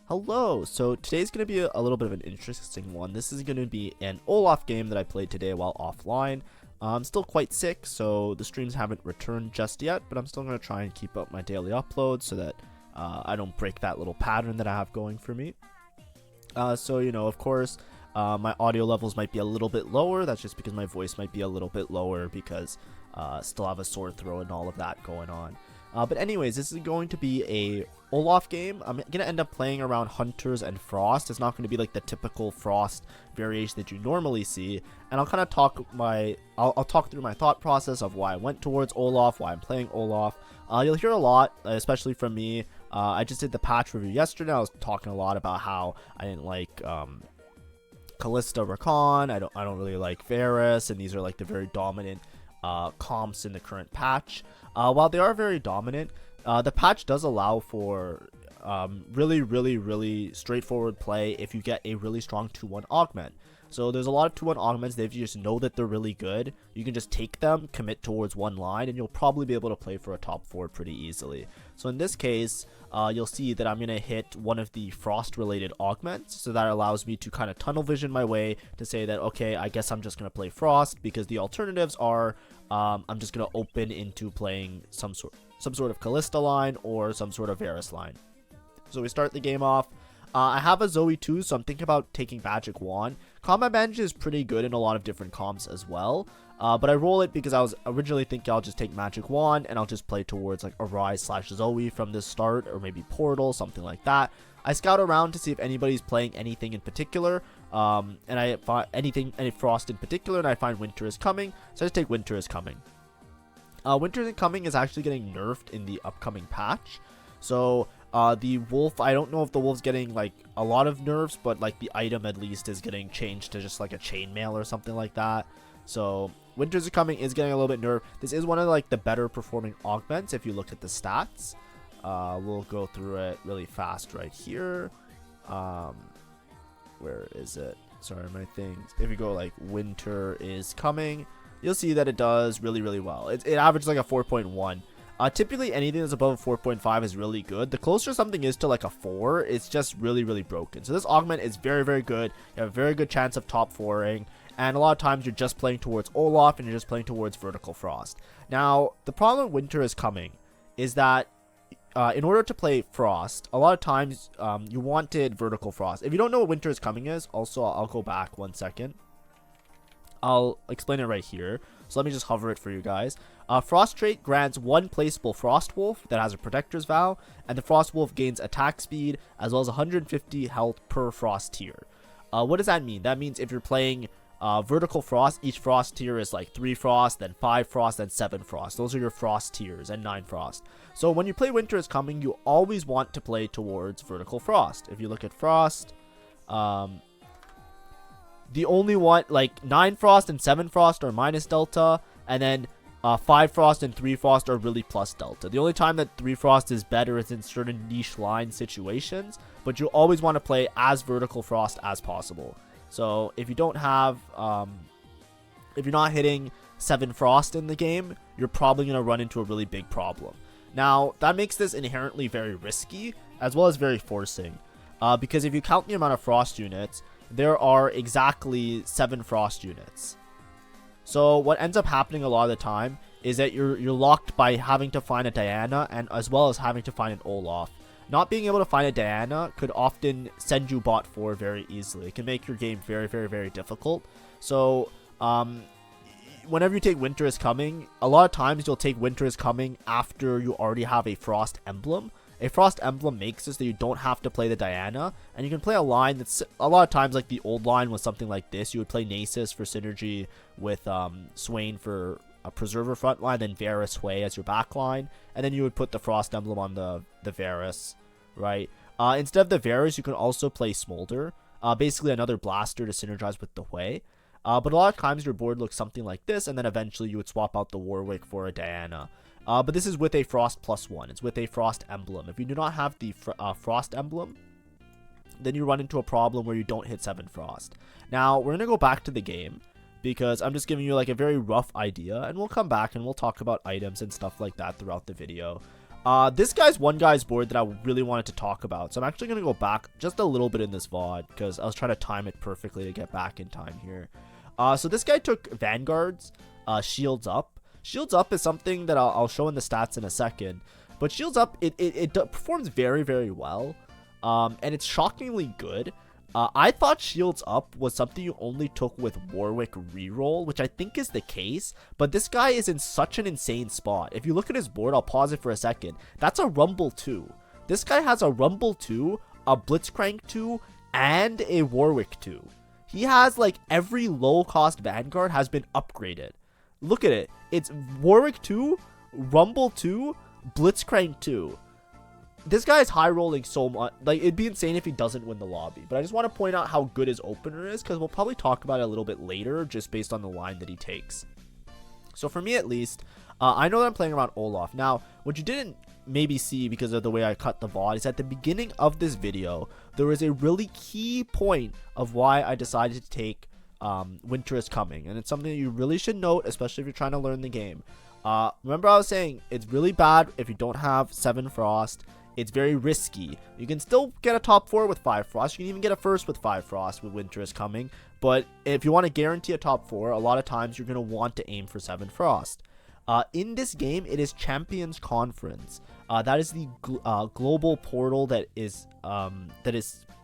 Hello, so today's going to be a little bit of an interesting one. This is going to be an OLAF game that I played today while offline. I'm still quite sick, so the streams haven't returned just yet, but I'm still going to try and keep up my daily uploads so that I don't break that little pattern that I have going for me. Of course, my audio levels might be a little bit lower. That's just because my voice might be a little bit lower because still have a sore throat and all of that going on. But anyways, this is going to be a OLAF game. I'm going to end up playing around Hunters and Frost. It's not going to be like the typical Frost variation that you normally see. And I'll kind of talk I'll talk through my thought process of why I went towards OLAF, why I'm playing OLAF. You'll hear a lot, especially from me. I just did the patch review yesterday. I was talking a lot about how I didn't like Callista Rakan. I don't really like Varus, and these are like the very dominant comps in the current patch. While they are very dominant, the patch does allow for really straightforward play if you get a really strong 2-1 augment. So there's a lot of 2-1 augments that if you just know that they're really good, you can just take them, commit towards one line, and you'll probably be able to play for a top 4 pretty easily. So in this case, you'll see that I'm going to hit one of the frost related augments, so that allows me to kind of tunnel vision my way to say that, okay, I guess I'm just going to play frost, because the alternatives are I'm just going to open into playing some sort of Callista line or some sort of Varus line. So we start the game off. I have a Zoe too, so I'm thinking about taking Magic Wand. Combat Manager is pretty good in a lot of different comps as well. But I roll it because I was originally thinking I'll just take Magic Wand and I'll just play towards like Arise/Zoe from the start, or maybe Portal, something like that. I scout around to see if anybody's playing anything in particular, and I find any Frost in particular, and I find Winter is coming, so I just take Winter is coming. Winter is coming is actually getting nerfed in the upcoming patch, so the wolf, I don't know if the wolf's getting like a lot of nerfs, but like the item at least is getting changed to just like a chainmail or something like that. So Winters are coming is getting a little bit nerfed. This is one of like the better performing augments if you look at the stats. We'll go through it really fast right here. Where is it? Sorry, my things. If you go like Winter is coming, you'll see that it does really well. It averages like a 4.1. Typically anything that's above a 4.5 is really good. The closer something is to like a 4, it's just really broken. So this augment is very good. You have a very good chance of top 4ing, and a lot of times you're just playing towards OLAF and you're just playing towards vertical frost. Now the problem with Winter is coming is that in order to play frost, a lot of times you wanted vertical frost. If you don't know what Winter is coming is, also I'll go back 1 second. I'll explain it right here. So let me just hover it for you guys. Frost trait grants one placeable Frost Wolf that has a Protector's Vow, and the Frost Wolf gains attack speed as well as 150 health per Frost tier. What does that mean? That means if you're playing vertical frost, each frost tier is like 3 frost, then 5 frost, then 7 frost. Those are your frost tiers, and 9 frost. So when you play Winter is coming, you always want to play towards vertical frost. If you look at frost, the only one, like 9 frost and 7 frost are minus delta, and then 5 frost and 3 frost are really plus delta. The only time that 3 frost is better is in certain niche line situations, but you always want to play as vertical frost as possible. So if you don't have, if you're not hitting 7 frost in the game, you're probably going to run into a really big problem. Now that makes this inherently very risky as well as very forcing, because if you count the amount of frost units, there are exactly 7 frost units. So what ends up happening a lot of the time is that you're locked by having to find a Diana, and as well as having to find an OLAF. Not being able to find a Diana could often send you bot 4 very easily. It can make your game very difficult. So whenever you take Winter is coming, a lot of times you'll take Winter is coming after you already have a Frost emblem. A Frost emblem makes it so you don't have to play the Diana, and you can play a line that's a lot of times like the old line was something like this. You would play Nasus for synergy with Swain for a Preserver front line, then Varus Hui as your back line, and then you would put the Frost emblem on the Varus, right? Instead of the Varus, you can also play Smolder, basically another blaster to synergize with the Hui. But a lot of times your board looks something like this, and then eventually you would swap out the Warwick for a Diana. But this is with a Frost +1. It's with a Frost emblem. If you do not have the Frost emblem, then you run into a problem where you don't hit 7 Frost. Now, we're going to go back to the game, because I'm just giving you like a very rough idea, and we'll come back and we'll talk about items and stuff like that throughout the video. This guy's one guy's board that I really wanted to talk about. So I'm actually going to go back just a little bit in this VOD because I was trying to time it perfectly to get back in time here. So this guy took Vanguards, Shields Up. Shields Up is something that I'll show in the stats in a second. But Shields Up, it performs very, very well. And it's shockingly good. I thought Shields Up was something you only took with Warwick reroll, which I think is the case, but this guy is in such an insane spot. If you look at his board, I'll pause it for a second. That's a Rumble 2. This guy has a Rumble 2, a Blitzcrank 2, and a Warwick 2. He has like every low-cost Vanguard has been upgraded. Look at it. It's Warwick 2, Rumble 2, Blitzcrank 2. This guy is high rolling so much. Like, it'd be insane if he doesn't win the lobby. But I just want to point out how good his opener is, because we'll probably talk about it a little bit later, just based on the line that he takes. So for me at least, I know that I'm playing around Olaf. Now, what you didn't maybe see because of the way I cut the VOD is at the beginning of this video, there was a really key point of why I decided to take Winter is Coming. And it's something that you really should note, especially if you're trying to learn the game. Remember I was saying it's really bad if you don't have 7 Frost. It's very risky. You can still get a top 4 with 5 Frost. You can even get a first with 5 Frost with Winter is Coming. But if you want to guarantee a top 4, a lot of times you're going to want to aim for 7 Frost. In this game, it is Champions Conference. That is the global portal that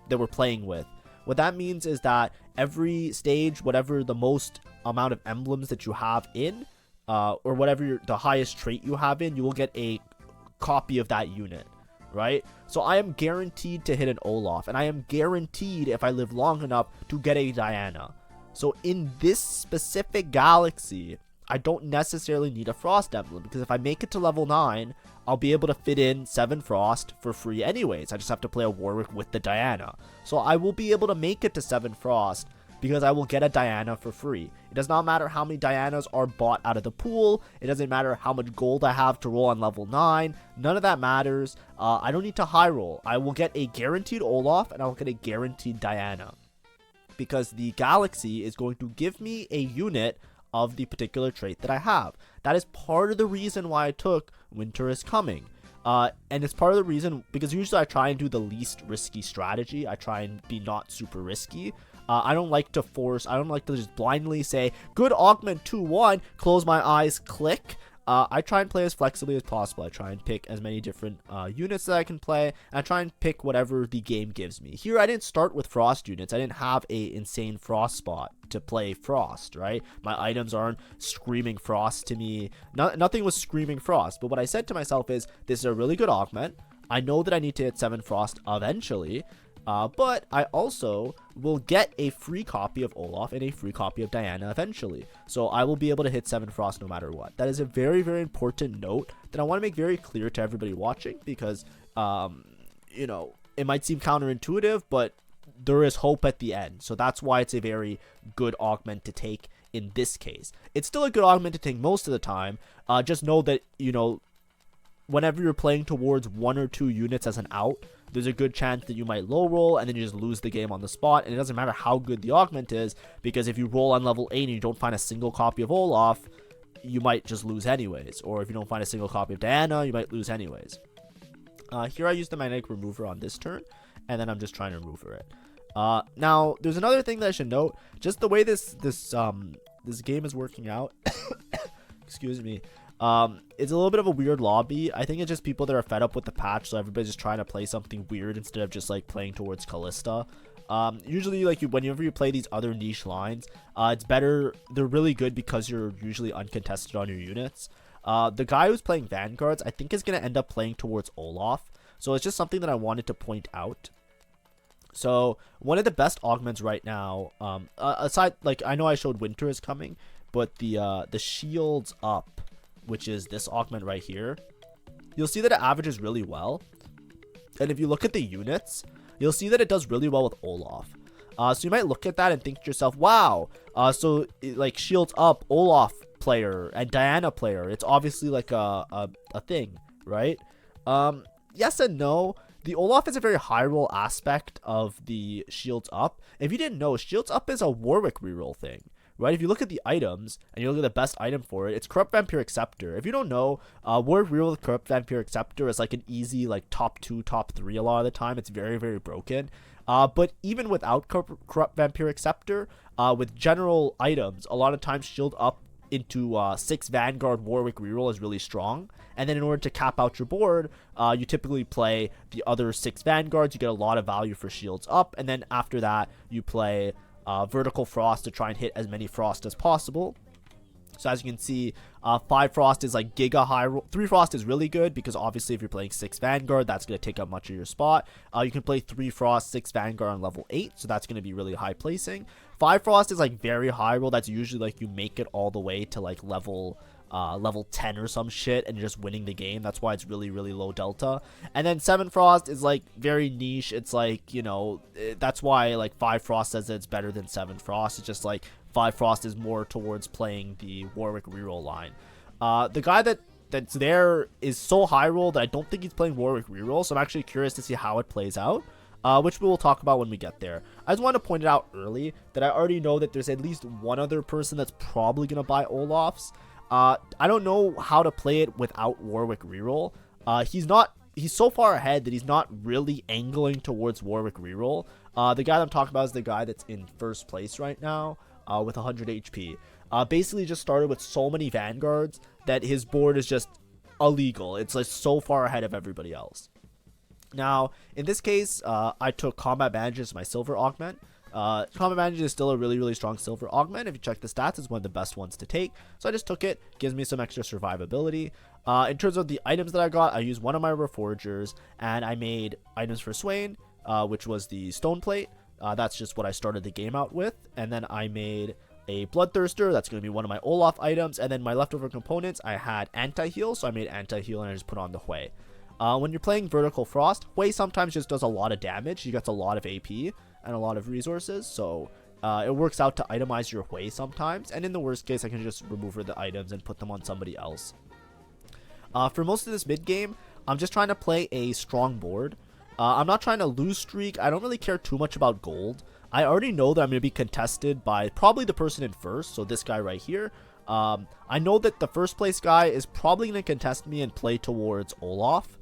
we're playing with. What that means is that every stage, whatever the most amount of emblems that you have in, or whatever the highest trait you have in, you will get a copy of that unit. Right? So I am guaranteed to hit an Olaf, and I am guaranteed, if I live long enough, to get a Diana. So in this specific galaxy, I don't necessarily need a Frost emblem, because if I make it to level 9, I'll be able to fit in 7 Frost for free anyways. I just have to play a Warwick with the Diana. So I will be able to make it to 7 Frost, because I will get a Diana for free. It does not matter how many Dianas are bought out of the pool. It doesn't matter how much gold I have to roll on level 9. None of that matters. I don't need to high roll. I will get a guaranteed Olaf, and I will get a guaranteed Diana, because the galaxy is going to give me a unit of the particular trait that I have. That is part of the reason why I took Winter is Coming. And it's part of the reason, because usually I try and do the least risky strategy. I try and be not super risky. I don't like to just blindly say, good Augment 2-1, close my eyes, click. I try and play as flexibly as possible. I try and pick as many different units that I can play, and I try and pick whatever the game gives me. Here, I didn't start with Frost units. I didn't have a insane Frost spot to play Frost, right? My items aren't screaming Frost to me. Nothing was screaming Frost, but what I said to myself is, this is a really good Augment. I know that I need to hit 7 Frost eventually, but I also will get a free copy of Olaf and a free copy of Diana eventually. So I will be able to hit 7 Frost no matter what. That is a very, very important note that I want to make very clear to everybody watching, because, you know, it might seem counterintuitive, but there is hope at the end. So that's why it's a very good Augment to take in this case. It's still a good Augment to take most of the time. Just know that, you know, whenever you're playing towards 1 or 2 units as an out, there's a good chance that you might low roll and then you just lose the game on the spot. And it doesn't matter how good the Augment is, because if you roll on level 8 and you don't find a single copy of Olaf, you might just lose anyways. Or if you don't find a single copy of Diana, you might lose anyways. Here I use the magnetic remover on this turn, and then I'm just trying to remover it. Now, there's another thing that I should note. Just the way this game is working out. Excuse me. It's a little bit of a weird lobby. I think it's just people that are fed up with the patch, so everybody's just trying to play something weird instead of just like playing towards Callista. Usually, like, whenever you play these other niche lines, it's better. They're really good because you're usually uncontested on your units. The guy who's playing Vanguards, I think, is going to end up playing towards Olaf. So it's just something that I wanted to point out. So one of the best augments right now, aside, like, I know I showed Winter is Coming, but the Shields Up, which is this augment right here, you'll see that it averages really well. And if you look at the units, you'll see that it does really well with Olaf. So you might look at that and think to yourself, wow, so like Shields Up, Olaf player and Diana player, it's obviously like a thing, right? Yes and no. The Olaf is a very high roll aspect of the Shields Up. If you didn't know, Shields Up is a Warwick reroll thing, right? If you look at the items and you look at the best item for it, it's Corrupt Vampiric Scepter. If you don't know, Warwick Reroll with Corrupt Vampiric Scepter is like an easy like top 2, top 3 a lot of the time. It's very, very broken. But even without Corrupt Vampiric Scepter, with general items, a lot of times shield up into 6 Vanguard Warwick reroll is really strong. And then in order to cap out your board, you typically play the other 6 Vanguards. You get a lot of value for shields up. And then after that, you play Vertical Frost to try and hit as many Frost as possible. So as you can see, 5 Frost is like giga high roll. 3 Frost is really good because obviously if you're playing 6 Vanguard, that's going to take up much of your spot. You can play 3 Frost, 6 Vanguard on level 8, so that's going to be really high placing. 5 Frost is like very high roll. That's usually like you make it all the way to like level 10 or some shit and you're just winning the game. That's why it's really, really low delta. And then 7 Frost is like very niche. It's like, you know, that's why like 5 Frost says that it's better than 7 Frost. It's just like 5 Frost is more towards playing the Warwick reroll line. The guy that's there is so high roll that I don't think he's playing Warwick reroll, so I'm actually curious to see how it plays out, which we will talk about when we get there. I just want to point it out early that I already know that there's at least one other person that's probably going to buy Olaf's. I don't know how to play it without Warwick reroll. He's so far ahead that he's not really angling towards Warwick reroll. The guy that I'm talking about is the guy that's in first place right now, with 100 HP. Basically just started with so many Vanguards that his board is just illegal. It's like so far ahead of everybody else. Now, in this case, I took Combat Manager as my silver augment. Combat Manager is still a really, really strong silver augment. If you check the stats, it's one of the best ones to take. So I just took it. Gives me some extra survivability. In terms of the items that I got, I used one of my Reforgers, and I made items for Swain, which was the Stone Plate. That's just what I started the game out with. And then I made a Bloodthirster. That's going to be one of my Olaf items. And then my leftover components, I had Anti-Heal. So I made Anti-Heal and I just put on the Hui. When you're playing Vertical Frost, Hui sometimes just does a lot of damage. He gets a lot of AP and a lot of resources. So it works out to itemize your Hui sometimes. And in the worst case, I can just remove the items and put them on somebody else. For most of this mid game, I'm just trying to play a strong board. I'm not trying to lose streak. I don't really care too much about gold. I already know that I'm going to be contested by probably the person in first, so this guy right here. I know that the first place guy is probably going to contest me and play towards Olaf.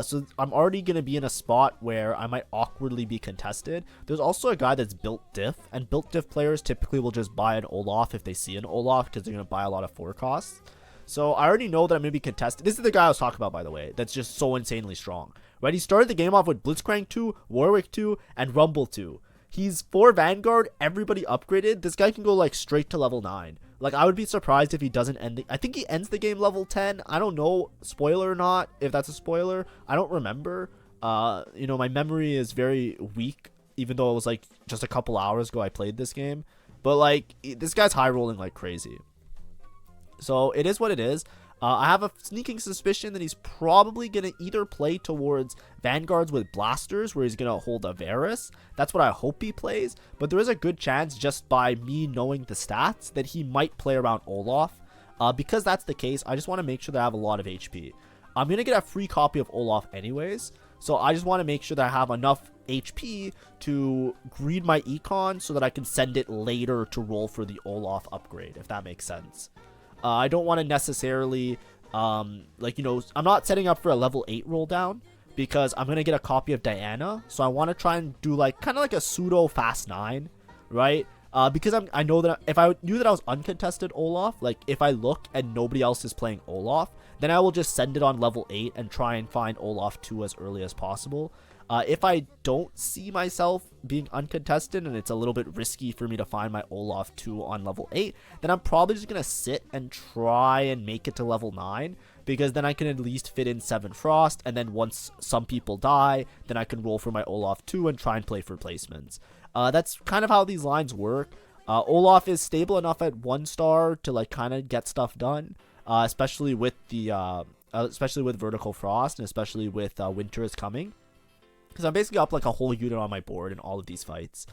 So I'm already going to be in a spot where I might awkwardly be contested. There's also a guy that's built diff, and built diff players typically will just buy an Olaf if they see an Olaf because they're going to buy a lot of forecasts. So I already know that I'm going to be contested. This is the guy I was talking about, by the way, that's just so insanely strong. Right, he started the game off with Blitzcrank 2, Warwick 2, and Rumble 2. He's 4 Vanguard, everybody upgraded. This guy can go like straight to level 9. Like, I would be surprised if he doesn't end I think he ends the game level 10. I don't know, spoiler or not, if that's a spoiler. I don't remember. You know, my memory is very weak, even though it was like just a couple hours ago I played this game. But like, this guy's high rolling like crazy. So it is what it is. I have a sneaking suspicion that he's probably going to either play towards Vanguards with Blasters, where he's going to hold a Varus. That's what I hope he plays. But there is a good chance, just by me knowing the stats, that he might play around Olaf. Because that's the case, I just want to make sure that I have a lot of HP. I'm going to get a free copy of Olaf anyways. So I just want to make sure that I have enough HP to greed my Econ so that I can send it later to roll for the Olaf upgrade, if that makes sense. I don't want to necessarily, like, you know, I'm not setting up for a level 8 roll down because I'm going to get a copy of Diana. So I want to try and do like kind of like a pseudo fast 9, right? Because I know that if I knew that I was uncontested Olaf, like if I look and nobody else is playing Olaf, then I will just send it on level 8 and try and find Olaf 2 as early as possible. If I don't see myself being uncontested and it's a little bit risky for me to find my Olaf 2 on level 8, then I'm probably just going to sit and try and make it to level 9, because then I can at least fit in 7 Frost, and then once some people die, then I can roll for my Olaf 2 and try and play for placements. That's kind of how these lines work. Olaf is stable enough at 1 star to like kind of get stuff done, especially with the especially with Vertical Frost, and especially with Winter is Coming. Because I'm basically up like a whole unit on my board in all of these fights.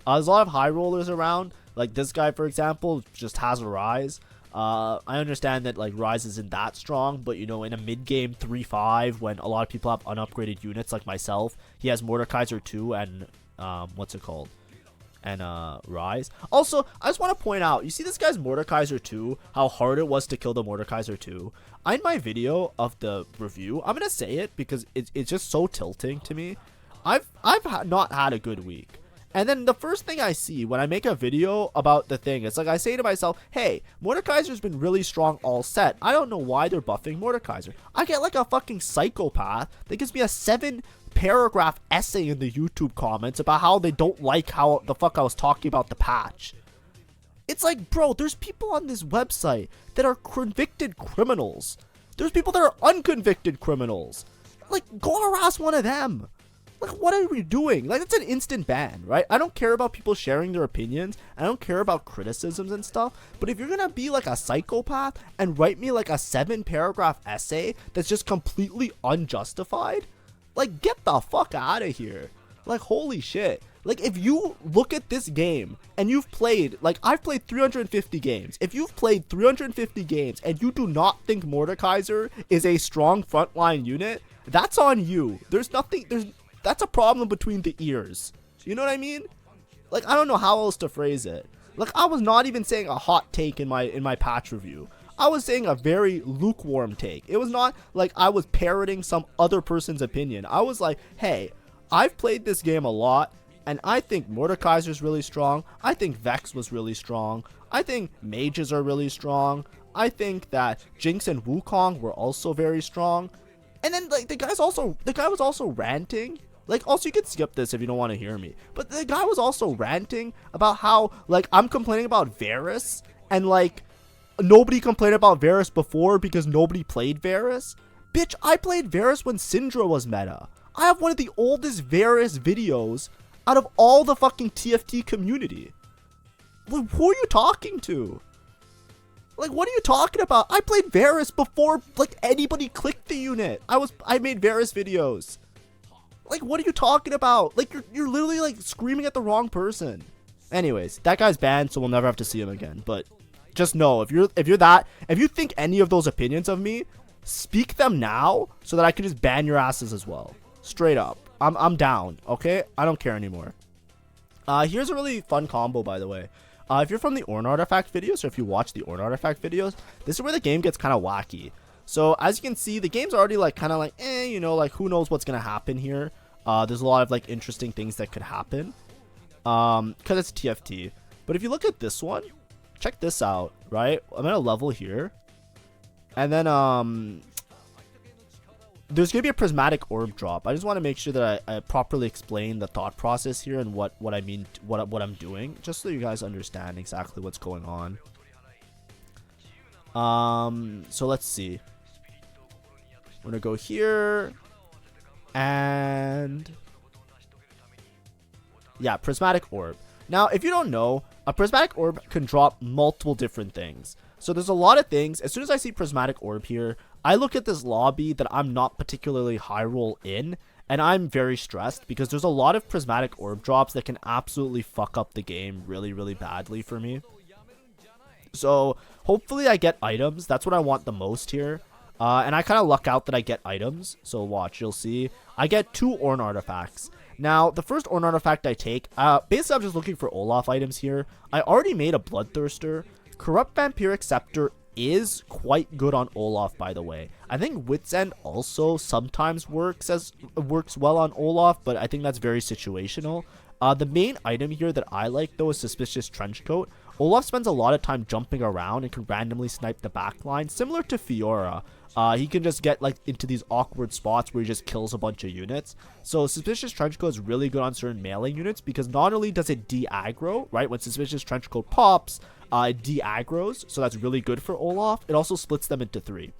There's a lot of high rollers around. Like this guy, for example, just has a Rise. I understand that like Rise isn't that strong, but you know, in a mid-game 3-5, when a lot of people have unupgraded units like myself, he has Mordekaiser 2 and what's it called? and Rise. Also, I just want to point out, you see this guy's Mordekaiser 2, how hard it was to kill the Mordekaiser 2. In my video of the review, I'm gonna say it because it's just so tilting to me. I've not had a good week. And then the first thing I see when I make a video about the thing, it's like I say to myself, hey, Mordekaiser's been really strong all set. I don't know why they're buffing Mordekaiser. I get like a fucking psychopath that gives me a 7-paragraph essay in the YouTube comments about how they don't like how the fuck I was talking about the patch. It's like, bro, there's people on this website that are convicted criminals. There's people that are unconvicted criminals. Like, go harass one of them. Like, what are we doing? Like, it's an instant ban, right? I don't care about people sharing their opinions. I don't care about criticisms and stuff. But if you're gonna be like a psychopath and write me like a 7-paragraph essay that's just completely unjustified, like, get the fuck out of here. Like, holy shit. Like, if you look at this game and you've played, like, I've played 350 games. If you've played 350 games and you do not think Mordekaiser is a strong frontline unit, that's on you. That's a problem between the ears. You know what I mean? Like, I don't know how else to phrase it. Like, I was not even saying a hot take in my patch review. I was saying a very lukewarm take. It was not like I was parroting some other person's opinion. I was like, hey, I've played this game a lot, and I think Mordekaiser's really strong. I think Vex was really strong. I think mages are really strong. I think that Jinx and Wukong were also very strong. And then, like, the guy was also ranting. Like, also, you can skip this if you don't want to hear me. But the guy was also ranting about how, like, I'm complaining about Varus. And, like, nobody complained about Varus before because nobody played Varus. Bitch, I played Varus when Syndra was meta. I have one of the oldest Varus videos out of all the fucking TFT community. Like, who are you talking to? Like, what are you talking about? I played Varus before, like, anybody clicked the unit. I made Varus videos. Like, what are you talking about? Like, you're literally, like, screaming at the wrong person. Anyways, that guy's banned, so we'll never have to see him again. But just know, if you think any of those opinions of me, speak them now so that I can just ban your asses as well. Straight up. I'm down, okay? I don't care anymore. Here's a really fun combo, by the way. If you're from the Ornn Artifact videos, or if you watch the Ornn Artifact videos, this is where the game gets kind of wacky. So, as you can see, the game's already, like, kind of like, you know, like, who knows what's going to happen here. There's a lot of, like, interesting things that could happen. Because it's TFT. But if you look at this one, check this out, right? I'm at a level here. And then, there's going to be a prismatic orb drop. I just want to make sure that I properly explain the thought process here and what I mean, what I'm doing, just so you guys understand exactly what's going on. So let's see. We're going to go here. And yeah, prismatic orb. Now, if you don't know, a prismatic orb can drop multiple different things. So there's a lot of things. As soon as I see prismatic orb here, I look at this lobby that I'm not particularly high roll in, and I'm very stressed because there's a lot of prismatic orb drops that can absolutely fuck up the game really, really badly for me. So hopefully I get items. That's what I want the most here. And I kind of luck out that I get items. So watch, you'll see. I get 2 Ornn artifacts. Now, the first Ornn artifact I take, basically I'm just looking for Olaf items here. I already made a Bloodthirster. Corrupt Vampiric Scepter is quite good on Olaf, by the way. I think Wit's End also sometimes works well on Olaf, but I think that's very situational. The main item here that I like, though, is Suspicious Trenchcoat. Olaf spends a lot of time jumping around and can randomly snipe the backline, similar to Fiora. He can just get like into these awkward spots where he just kills a bunch of units. So Suspicious Trenchcoat is really good on certain melee units because not only does it de-aggro, right? When Suspicious Trenchcoat pops, it de-aggros, so that's really good for Olaf. It also splits them into 3.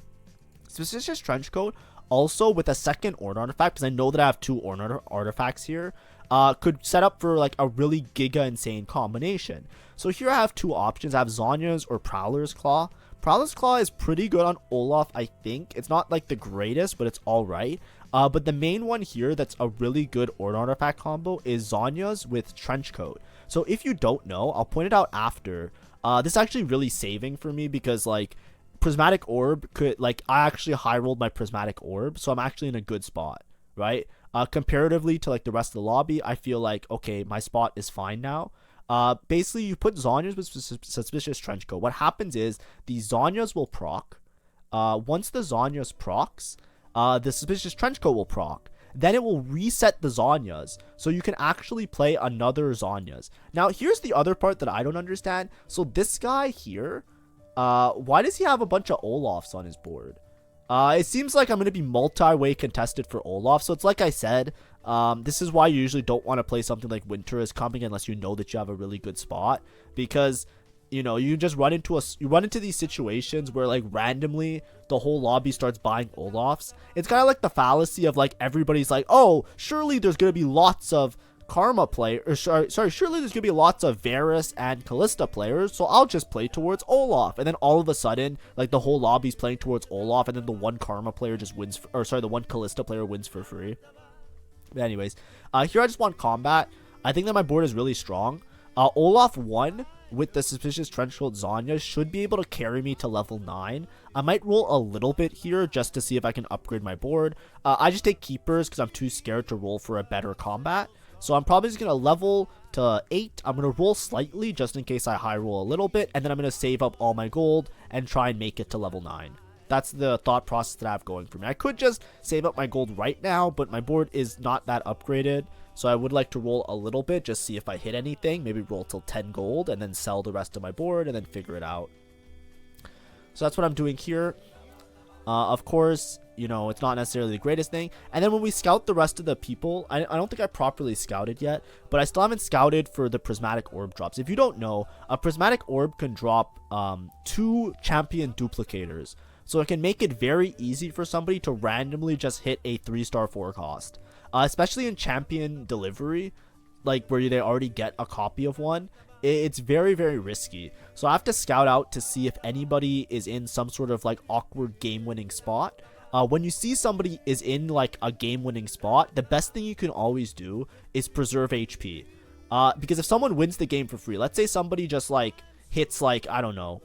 Suspicious Trenchcoat also with a second Ornn artifact, because I know that I have 2 Ornn artifacts here, could set up for like a really giga insane combination. So here I have 2 options. I have Zonya's or Prowler's Claw. Prowler's Claw is pretty good on Olaf, I think. It's not like the greatest, but it's alright. But the main one here that's a really good Ornn artifact combo is Zonya's with Trenchcoat. So if you don't know, I'll point it out after. This is actually really saving for me because like Prismatic Orb could, like, I actually high rolled my Prismatic Orb, so I'm actually in a good spot, right? Comparatively to like the rest of the lobby, I feel like, okay, my spot is fine now. Basically, you put Zhonya's with Suspicious Trenchcoat. What happens is the Zhonya's will proc. Once the Zhonya's procs, the Suspicious Trenchcoat will proc. Then it will reset the Zhonya's, so you can actually play another Zhonya's. Now, here's the other part that I don't understand. So this guy here, why does he have a bunch of Olafs on his board? It seems like I'm going to be multi-way contested for Olaf. So it's like I said, this is why you usually don't want to play something like Winter is Coming unless you know that you have a really good spot. Because, you know, you just run into these situations where like randomly the whole lobby starts buying Olafs. It's kind of like the fallacy of like everybody's like, oh, surely there's going to be lots of Karma players, surely there's gonna be lots of Varus and Callista players, so I'll just play towards Olaf. And then all of a sudden, like the whole lobby's playing towards Olaf, and then the one Karma player just wins, the one Callista player wins for free. But anyways, here I just want combat. I think that my board is really strong. Olaf 1 with the Suspicious Trenchcoat Zhonya should be able to carry me to level 9. I might roll a little bit here just to see if I can upgrade my board. I just take Keepers because I'm too scared to roll for a better combat. So I'm probably just going to level to 8. I'm going to roll slightly just in case I high roll a little bit. And then I'm going to save up all my gold and try and make it to level 9. That's the thought process that I have going for me. I could just save up my gold right now, but my board is not that upgraded. So I would like to roll a little bit, just see if I hit anything. Maybe roll till 10 gold and then sell the rest of my board and then figure it out. So that's what I'm doing here. Of course, you know, it's not necessarily the greatest thing. And then when we scout the rest of the people, I don't think I properly scouted yet, but I still haven't scouted for the Prismatic Orb drops. If you don't know, a Prismatic Orb can drop 2 champion duplicators. So it can make it very easy for somebody to randomly just hit a 3-star 4 cost. Especially in champion delivery, like where they already get a copy of one. It's very, very risky. So I have to scout out to see if anybody is in some sort of like awkward game-winning spot. When you see somebody is in like a game-winning spot, the best thing you can always do is preserve HP. Because if someone wins the game for free, let's say somebody just like hits like, I don't know,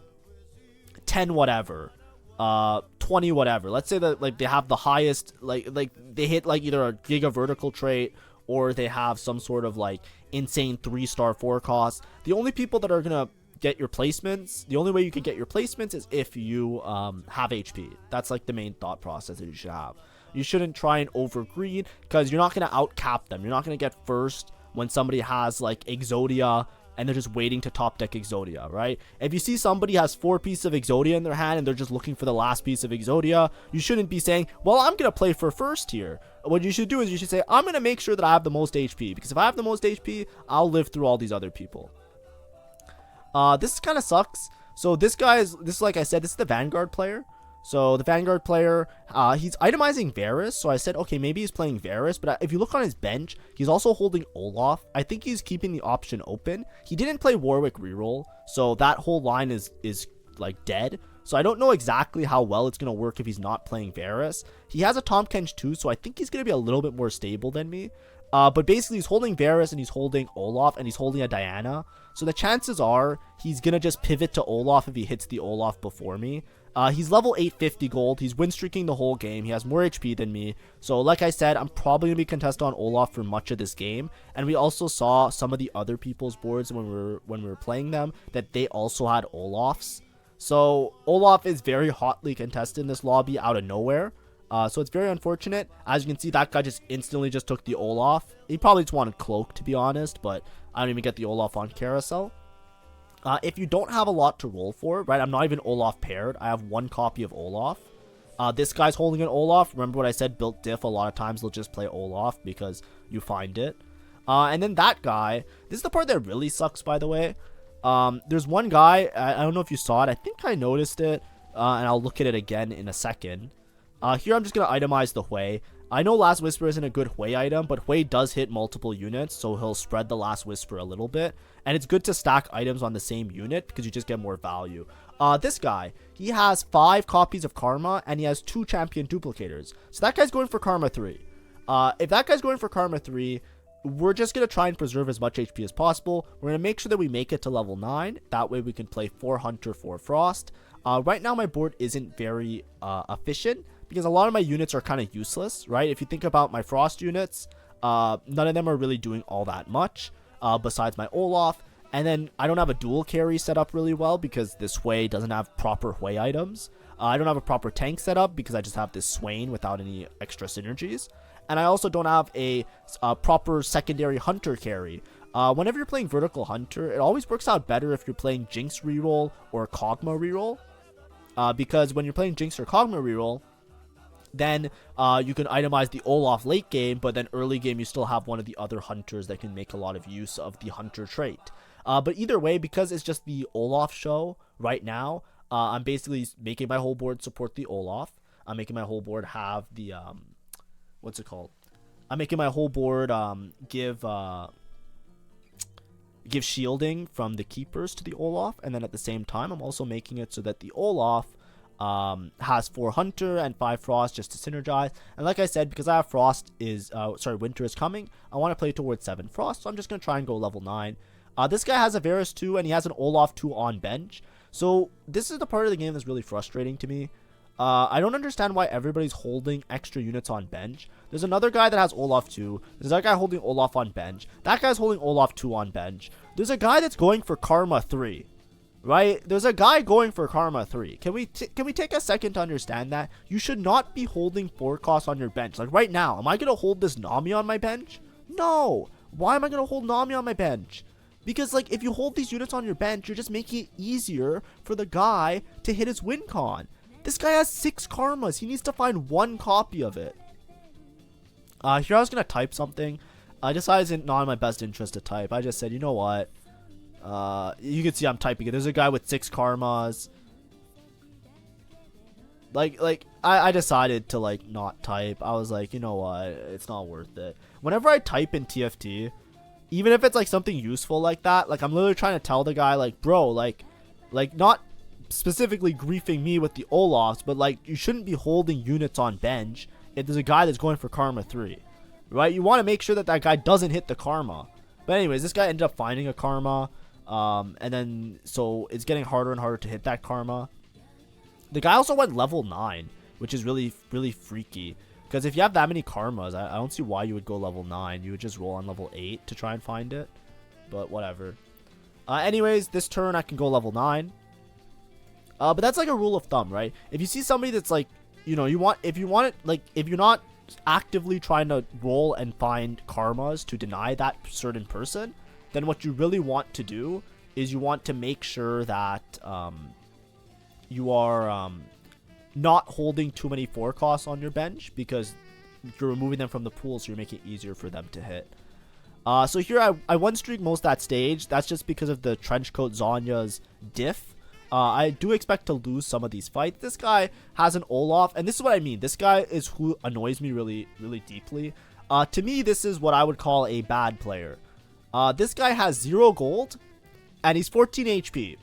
10 whatever, 20 whatever. Let's say that like they have the highest, like they hit like either a Giga Vertical trait or they have some sort of like insane 3-star 4 cost. The only people that are gonna get your placements, the only way you can get your placements is if you have HP. That's like the main thought process that you should have. You shouldn't try and overgreed because you're not gonna outcap them. You're not gonna get first when somebody has like Exodia and they're just waiting to top deck Exodia, right? If you see somebody has 4 pieces of Exodia in their hand and they're just looking for the last piece of Exodia, you shouldn't be saying, well, I'm going to play for first here. What you should do is you should say, I'm going to make sure that I have the most HP, because if I have the most HP, I'll live through all these other people. This kind of sucks. So this is like I said, this is the Vanguard player. So the Vanguard player, he's itemizing Varus. So I said, okay, maybe he's playing Varus. But if you look on his bench, he's also holding Olaf. I think he's keeping the option open. He didn't play Warwick reroll. So that whole line is like dead. So I don't know exactly how well it's going to work if he's not playing Varus. He has a Tahm Kench too. So I think he's going to be a little bit more stable than me. But basically he's holding Varus and he's holding Olaf and he's holding a Diana. So the chances are he's going to just pivot to Olaf if he hits the Olaf before me. He's level 850 gold. He's win streaking the whole game. He has more HP than me. So like I said, I'm probably going to be contested on Olaf for much of this game. And we also saw some of the other people's boards when we were playing them that they also had Olafs. So Olaf is very hotly contested in this lobby out of nowhere. So it's very unfortunate. As you can see, that guy just instantly just took the Olaf. He probably just wanted Cloak, to be honest, but I don't even get the Olaf on Carousel. If you don't have a lot to roll for, right, I'm not even Olaf paired. I have 1 copy of Olaf. This guy's holding an Olaf. Remember what I said, built diff, a lot of times they'll just play Olaf because you find it. And then that guy, this is the part that really sucks, by the way. There's one guy, I don't know if you saw it. I think I noticed it, and I'll look at it again in a second. Here I'm just going to itemize the Hui. I know Last Whisper isn't a good Hui item, but Hui does hit multiple units, so he'll spread the Last Whisper a little bit. And it's good to stack items on the same unit because you just get more value. This guy, he has 5 copies of Karma, and he has 2 champion duplicators. So that guy's going for Karma 3. If that guy's going for Karma 3, we're just going to try and preserve as much HP as possible. We're going to make sure that we make it to level 9. That way we can play 4 Hunter, 4 Frost. Right now my board isn't very efficient, because a lot of my units are kind of useless, right? If you think about my Frost units, none of them are really doing all that much, besides my Olaf. And then I don't have a dual carry set up really well because this Hui doesn't have proper Hui items. I don't have a proper tank set up because I just have this Swain without any extra synergies. And I also don't have a proper secondary hunter carry. Whenever you're playing vertical hunter, it always works out better if you're playing Jinx reroll or Kog'Maw reroll. Because when you're playing Jinx or Kog'Maw reroll, then you can itemize the Olaf late game, but then early game you still have one of the other hunters that can make a lot of use of the hunter trait. But either way, because it's just the Olaf show right now, I'm basically making my whole board support the Olaf. I'm making my whole board have the what's it called? I'm making my whole board give shielding from the keepers to the Olaf, and then at the same time I'm also making it so that the Olaf has 4 hunter and 5 frost just to synergize. And like I said, because I have winter is coming, I want to play towards 7 frost, so I'm just going to try and go level 9. This guy has a Varus 2 and he has an Olaf 2 on bench, so this is the part of the game that's really frustrating to me. I don't understand why everybody's holding extra units on bench. There's another guy that has Olaf 2. There's that guy holding Olaf on bench. That guy's holding Olaf 2 on bench. There's a guy that's going for Karma 3. Right? There's a guy going for Karma 3. Can we take a second to understand that? You should not be holding 4 costs on your bench. Like right now, am I going to hold this Nami on my bench? No. Why am I going to hold Nami on my bench? Because like if you hold these units on your bench, you're just making it easier for the guy to hit his win con. This guy has 6 karmas. He needs to find 1 copy of it. Here I was going to type something. I decided it's not in my best interest to type. I just said, you know what? You can see I'm typing it. There's a guy with 6 karmas. I decided to like not type. I was like, you know what? It's not worth it. Whenever I type in TFT, even if it's like something useful like that, like I'm literally trying to tell the guy like, bro, like not specifically griefing me with the Olafs, but like you shouldn't be holding units on bench if there's a guy that's going for Karma 3, right? You want to make sure that that guy doesn't hit the Karma. But anyways, this guy ended up finding a Karma, and then so it's getting harder and harder to hit that Karma. The guy also went level 9, which is really freaky, because if you have that many Karmas, I don't see why you would go level 9. You would just roll on level 8 to try and find it, but whatever. Anyways, this turn I can go level 9. But that's like a rule of thumb, right? If you see somebody that's like, you know, if you're not actively trying to roll and find karmas to deny that certain person, then what you really want to do is you want to make sure that you are not holding too many 4 costs on your bench, because you're removing them from the pool, so you're making it easier for them to hit. So here I one streak most of that stage. That's just because of the Trenchcoat Zonya's diff. I do expect to lose some of these fights. This guy has an Olaf, and this is what I mean. This guy is who annoys me really deeply. To me, this is what I would call a bad player. This guy has 0 gold, and he's 14 HP.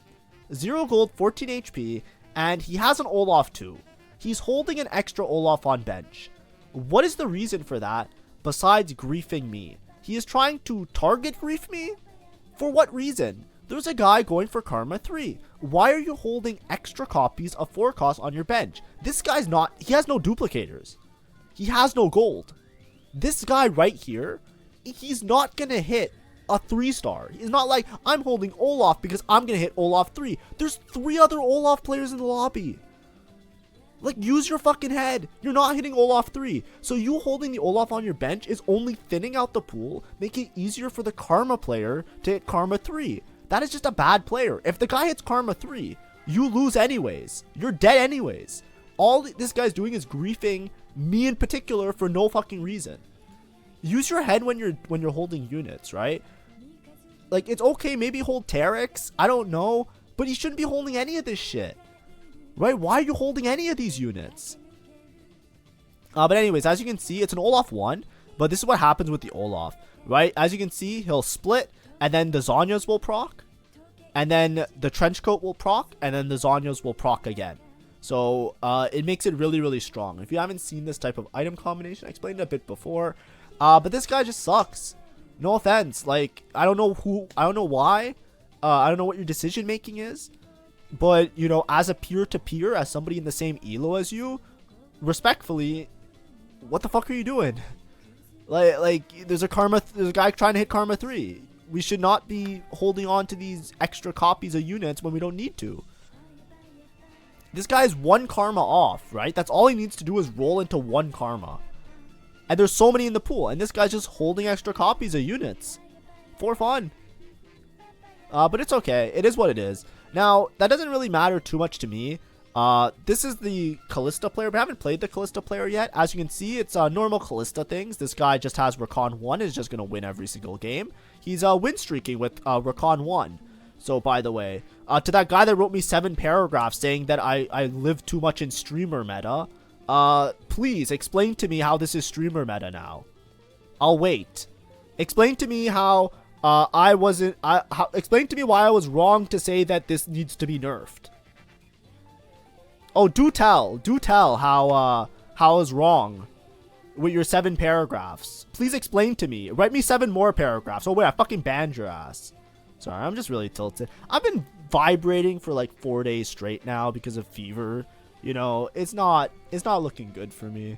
0 gold, 14 HP, and he has an Olaf too. He's holding an extra Olaf on bench. What is the reason for that besides griefing me? He is trying to target grief me? For what reason? There's a guy going for Karma 3. Why are you holding extra copies of 4 costs on your bench? This guy's not, he has no duplicators. He has no gold. This guy right here, he's not going to hit a 3-star. He's not like, I'm holding Olaf because I'm going to hit Olaf 3. There's 3 other Olaf players in the lobby. Like, use your fucking head. You're not hitting Olaf 3. So you holding the Olaf on your bench is only thinning out the pool, making it easier for the Karma player to hit Karma 3. That is just a bad player. If the guy hits Karma 3, you lose anyways. You're dead anyways. All this guy's doing is griefing me in particular for no fucking reason. Use your head when you're holding units, right? Like, it's okay, maybe hold Terex, I don't know, but you shouldn't be holding any of this shit. Right? Why are you holding any of these units? But anyways, as you can see, it's an Olaf 1, but this is what happens with the Olaf, right? As you can see, he'll split, and then the Zonyas will proc, and then the Trenchcoat will proc, and then the Zonyas will proc again. So it makes it really strong. If you haven't seen this type of item combination, I explained it a bit before, but this guy just sucks. No offense, like, I don't know why, I don't know what your decision making is, but you know, as a peer-to-peer, as somebody in the same elo as you, respectfully, what the fuck are you doing? Like there's a guy trying to hit Karma 3. we should not be holding on to these extra copies of units when we don't need to. This guy is 1 karma off, right? That's all he needs to do is roll into 1 karma. And there's so many in the pool. And this guy's just holding extra copies of units. For fun. But it's okay. It is what it is. Now, that doesn't really matter too much to me. This is the Callista player, but I haven't played the Callista player yet. As you can see, it's normal Callista things. This guy just has Recon 1, is just going to win every single game. He's win streaking with Recon 1. So, by the way, to that guy that wrote me 7 paragraphs saying that I live too much in streamer meta, please explain to me how this is streamer meta now. I'll wait. Explain to me how explain to me why I was wrong to say that this needs to be nerfed. Oh, do tell how I was wrong with your 7 paragraphs. Please explain to me. Write me 7 more paragraphs. Oh wait, I fucking banned your ass. Sorry, I'm just really tilted. I've been vibrating for like 4 days straight now because of fever. You know, it's not looking good for me.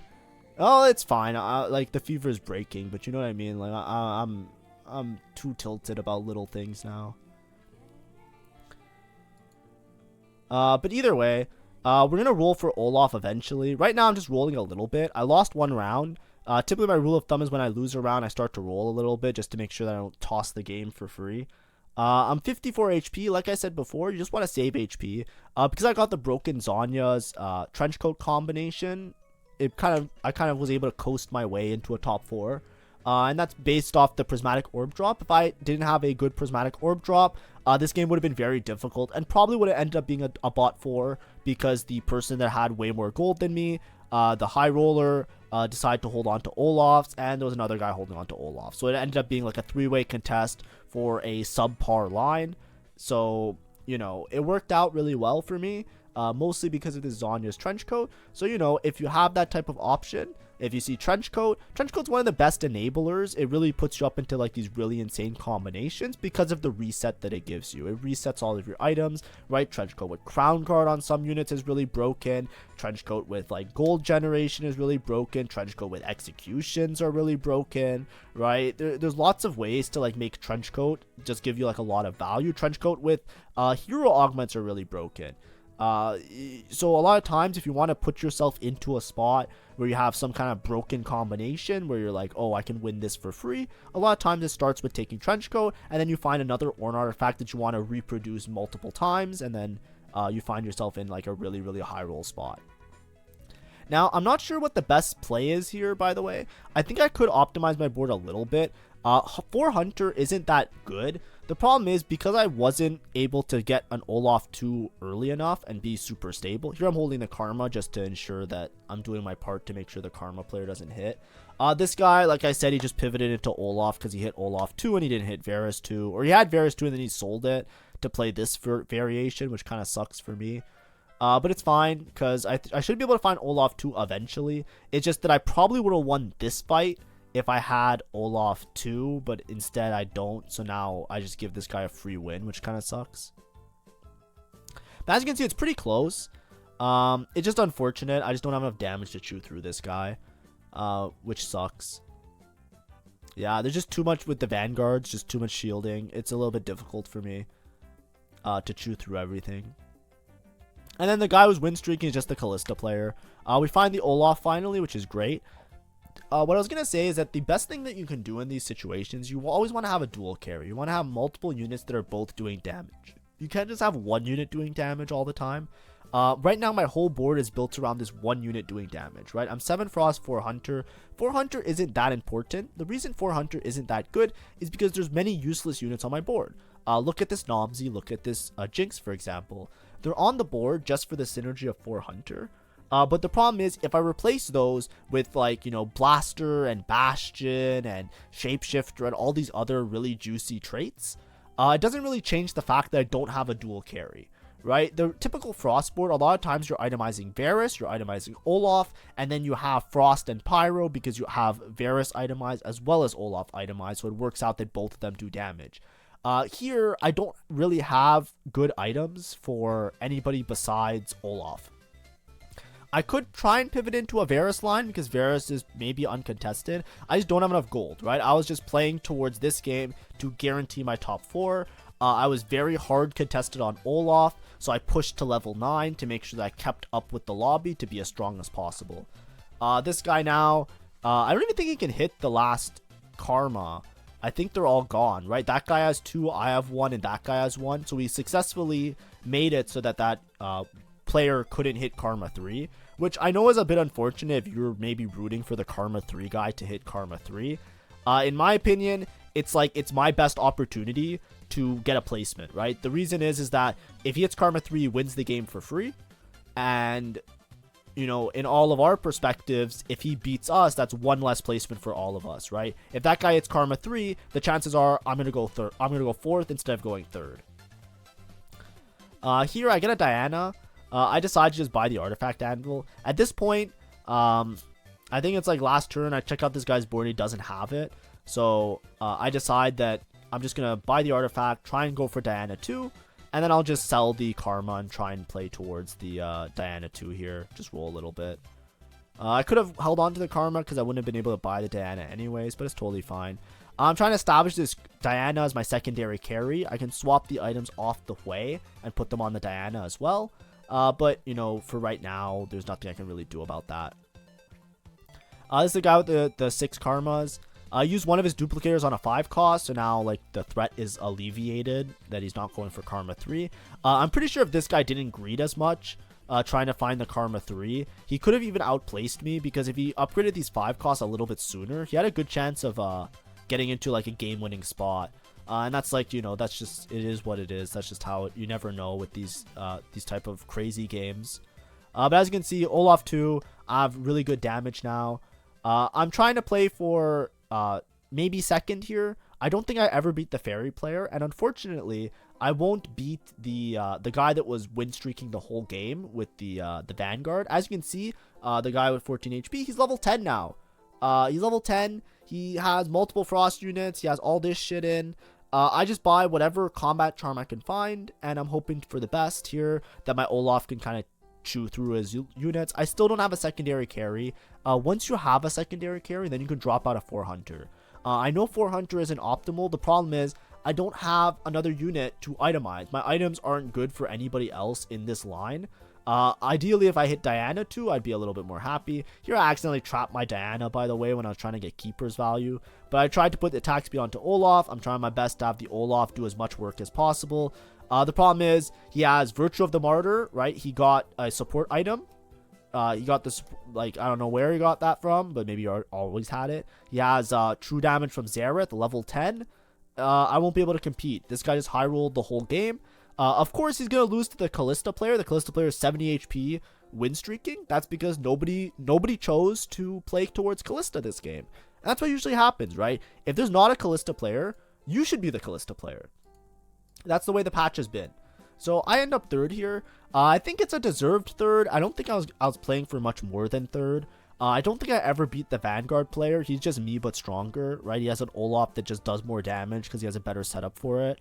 Oh, it's fine. Like the fever is breaking, but you know what I mean. Like I'm too tilted about little things now. But either way, we're gonna roll for Olaf eventually. Right now, I'm just rolling a little bit. I lost 1 round. Typically, my rule of thumb is when I lose a round, I start to roll a little bit just to make sure that I don't toss the game for free. I'm 54 HP. Like I said before, you just want to save HP. Because I got the broken Zonya's trenchcoat combination, I kind of was able to coast my way into a top 4. And that's based off the prismatic orb drop. If I didn't have a good prismatic orb drop, this game would have been very difficult and probably would have ended up being a bot 4 because the person that had way more gold than me, the high roller, decided to hold on to Olaf's, and there was another guy holding on to Olaf. So it ended up being like a 3-way contest for a subpar line. So, you know, it worked out really well for me, mostly because of the Zonya's trenchcoat. So, you know, if you have that type of option, if you see trenchcoat's one of the best enablers. It really puts you up into like these really insane combinations because of the reset that it gives you. It resets all of your items, right? Trenchcoat with crown guard on some units is really broken. Trenchcoat with like gold generation is really broken. Trenchcoat with executions are really broken, right? There's lots of ways to like make trenchcoat just give you like a lot of value. Trenchcoat with hero augments are really broken. So a lot of times if you want to put yourself into a spot where you have some kind of broken combination where you're like, oh, I can win this for free, a lot of times it starts with taking trenchcoat, and then you find another Ornn artifact that you want to reproduce multiple times, and then you find yourself in like a really, really high roll spot. Now, I'm not sure what the best play is here, by the way. I think I could optimize my board a little bit. 4 Hunter isn't that good. The problem is because I wasn't able to get an Olaf 2 early enough and be super stable. Here I'm holding the Karma just to ensure that I'm doing my part to make sure the Karma player doesn't hit. This guy, like I said, he just pivoted into Olaf because he hit Olaf 2 and he didn't hit Varus 2. Or he had Varus 2 and then he sold it to play this variation, which kind of sucks for me. But it's fine because I should be able to find Olaf 2 eventually. It's just that I probably would have won this fight if I had Olaf 2, but instead I don't. So now I just give this guy a free win, which kind of sucks. But as you can see, it's pretty close. It's just unfortunate. I just don't have enough damage to chew through this guy, which sucks. Yeah, there's just too much with the vanguards, just too much shielding. It's a little bit difficult for me to chew through everything. And then the guy who's win streaking is just the Callista player. We find the Olaf finally, which is great. What I was going to say is that the best thing that you can do in these situations, you always want to have a dual carry. You want to have multiple units that are both doing damage. You can't just have one unit doing damage all the time. Right now, my whole board is built around this one unit doing damage, right? I'm 7 Frost, 4 Hunter. 4 Hunter isn't that important. The reason 4 Hunter isn't that good is because there's many useless units on my board. Look at this Nomsy, look at this Jinx, for example. They're on the board just for the synergy of 4 Hunter. But the problem is, if I replace those with, like, you know, Blaster and Bastion and Shapeshifter and all these other really juicy traits, it doesn't really change the fact that I don't have a dual carry, right? The typical Frost board, a lot of times you're itemizing Varus, you're itemizing Olaf, and then you have Frost and Pyro because you have Varus itemized as well as Olaf itemized, so it works out that both of them do damage. Here, I don't really have good items for anybody besides Olaf. I could try and pivot into a Varus line because Varus is maybe uncontested. I just don't have enough gold, right? I was just playing towards this game to guarantee my top 4. I was very hard contested on OLAF, so I pushed to level 9 to make sure that I kept up with the lobby to be as strong as possible. This guy now, I don't even think he can hit the last Karma. I think they're all gone, right? That guy has 2, I have 1, and that guy has 1. So we successfully made it so that player couldn't hit Karma 3, which I know is a bit unfortunate if you're maybe rooting for the Karma 3 guy to hit Karma 3. In my opinion, it's my best opportunity to get a placement, right? The reason is that if he hits Karma 3, he wins the game for free. And, you know, in all of our perspectives, if he beats us, that's 1 less placement for all of us, right? If that guy hits Karma 3, the chances are I'm going to go 4th instead of going 3rd. Here I get a Diana. I decided to just buy the Artifact Anvil. At this point, I think it's like last turn, I check out this guy's board, he doesn't have it. So I decide that I'm just going to buy the Artifact, try and go for Diana 2, and then I'll just sell the Karma and try and play towards the Diana 2 here. Just roll a little bit. I could have held on to the Karma because I wouldn't have been able to buy the Diana anyways, but it's totally fine. I'm trying to establish this Diana as my secondary carry. I can swap the items off the way and put them on the Diana as well. But, you know, for right now, there's nothing I can really do about that. This is the guy with the 6 Karmas. I used one of his duplicators on a 5 cost, so now, like, the threat is alleviated that he's not going for Karma 3. I'm pretty sure if this guy didn't greed as much, trying to find the Karma 3, he could have even outplaced me, because if he upgraded these 5 costs a little bit sooner, he had a good chance of getting into, like, a game-winning spot. And that's like, you know, that's just, it is what it is. That's just how you never know with these type of crazy games. But as you can see, OLAF 2, I have really good damage now. I'm trying to play for maybe 2nd here. I don't think I ever beat the Fairy player, and unfortunately, I won't beat the guy that was win streaking the whole game with the Vanguard. As you can see, the guy with 14 HP, he's level 10 now. He's level 10. He has multiple Frost units. He has all this shit in. I just buy whatever combat charm I can find, and I'm hoping for the best here, that my Olaf can kind of chew through his units. I still don't have a secondary carry. Once you have a secondary carry, then you can drop out a 4 Hunter. I know 4 Hunter isn't optimal. The problem is I don't have another unit to itemize. My items aren't good for anybody else in this line. Ideally, if I hit Diana 2, I'd be a little bit more happy. Here, I accidentally trapped my Diana, by the way, when I was trying to get Keeper's value. But I tried to put the attack speed onto Olaf. I'm trying my best to have the Olaf do as much work as possible. The problem is, he has Virtue of the Martyr, right? He got a support item. He got this, like, I don't know where he got that from, but maybe he always had it. He has true damage from Zareth, level 10. I won't be able to compete. This guy just high rolled the whole game. Of course, he's going to lose to the Callista player. The Callista player is 70 HP win streaking. That's because nobody chose to play towards Callista this game. And that's what usually happens, right? If there's not a Callista player, you should be the Callista player. That's the way the patch has been. So I end up 3rd here. I think it's a deserved 3rd. I don't think I was playing for much more than 3rd. I don't think I ever beat the Vanguard player. He's just me but stronger, right? He has an Olaf that just does more damage because he has a better setup for it.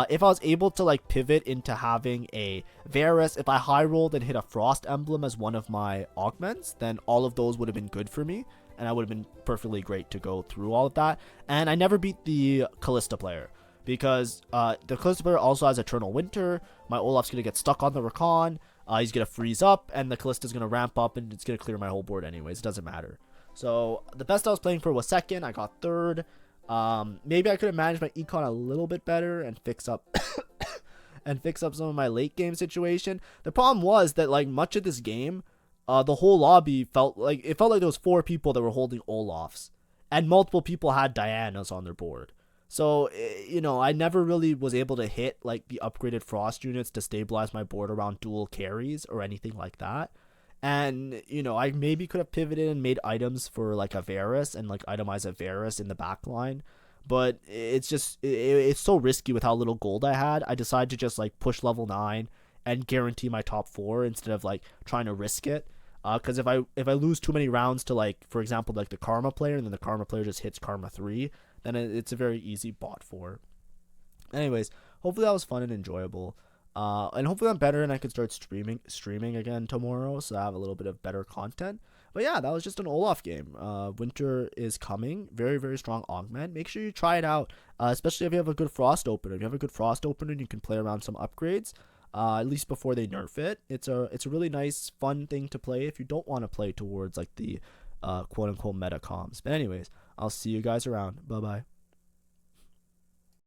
If I was able to, like, pivot into having a Varus, if I high rolled and hit a Frost emblem as one of my augments, then all of those would have been good for me, and I would have been perfectly great to go through all of that. And I never beat the Callista player, because the Callista player also has Eternal Winter. My Olaf's going to get stuck on the Recon, he's going to freeze up, and the Callista's going to ramp up, and it's going to clear my whole board anyways. It doesn't matter. So the best I was playing for was 2nd. I got 3rd. Maybe I could have managed my Econ a little bit better and fix up some of my late game situation. The problem was that, like, much of this game, the whole lobby felt like there was 4 people that were holding Olafs, and multiple people had Dianas on their board. So, you know, I never really was able to hit, like, the upgraded Frost units to stabilize my board around dual carries or anything like that. And, you know, I maybe could have pivoted and made items for, like, a Varus and, like, itemize a Varus in the back line. But it's just, it's so risky with how little gold I had. I decided to just, like, push level 9 and guarantee my top 4 instead of, like, trying to risk it. Because if I lose too many rounds to, like, for example, like the Karma player, and then the Karma player just hits Karma 3, then it's a very easy bot 4. Anyways, hopefully that was fun and enjoyable. And hopefully I'm better and I can start streaming again tomorrow, so I have a little bit of better content. But yeah, that was just an Olaf game. Winter is coming. Very, very strong Augment. Make sure you try it out, especially if you have a good Frost opener. If you have a good Frost opener and you can play around some upgrades, at least before they nerf it. It's a really nice, fun thing to play if you don't want to play towards like the quote unquote meta comms. But anyways, I'll see you guys around. Bye bye.